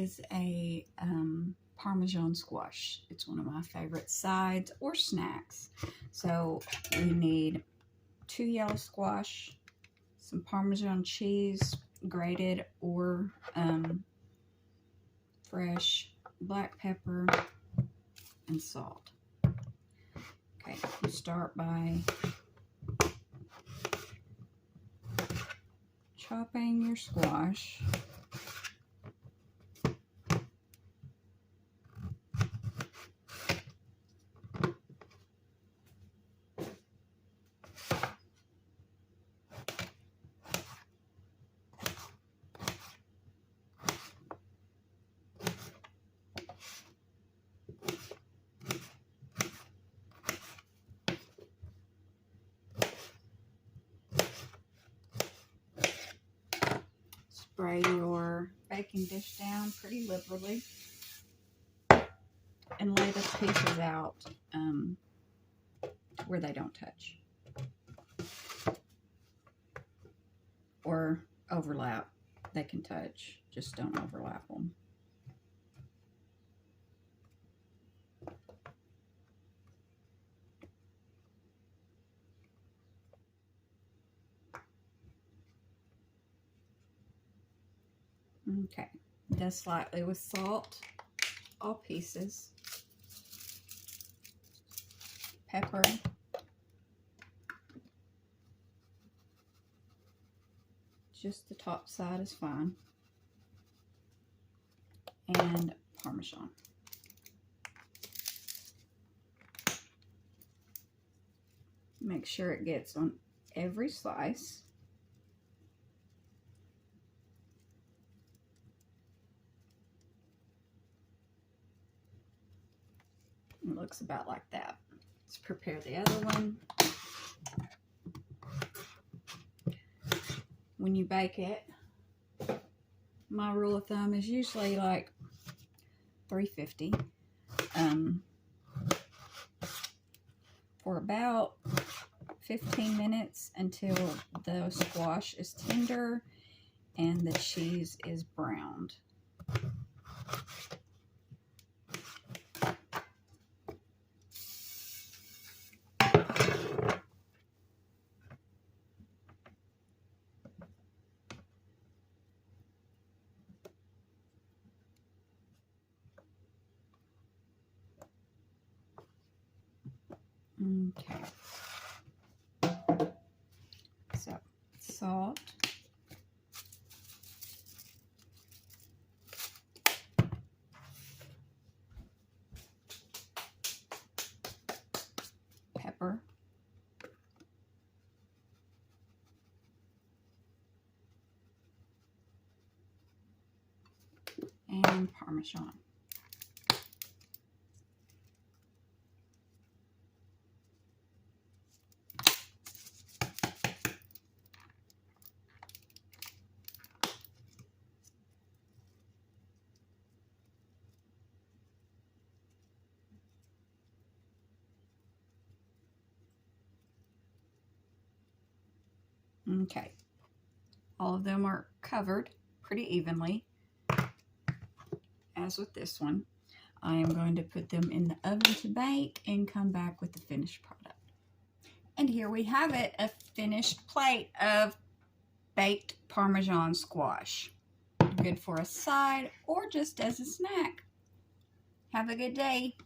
is a Parmesan squash. It's one of my favorite sides or snacks. So we need 2 yellow squash, some Parmesan cheese, grated or fresh, black pepper, and salt. Okay, you start by chopping your squash. Spray your baking dish down pretty liberally and lay the pieces out where they don't touch or overlap. They can touch, just don't overlap them. Okay, dust lightly with salt, all pieces, pepper, just the top side is fine, and Parmesan. Make sure it gets on every slice. It looks about like that. Let's prepare the other one. When you bake it, my rule of thumb is usually like 350 for about 15 minutes until the squash is tender and the cheese is browned. Okay, so salt, pepper, and Parmesan. Okay, all of them are covered pretty evenly. As with this one, I am going to put them in the oven to bake and come back with the finished product. And here we have it, a finished plate of baked Parmesan squash. Good for a side or just as a snack. Have a good day.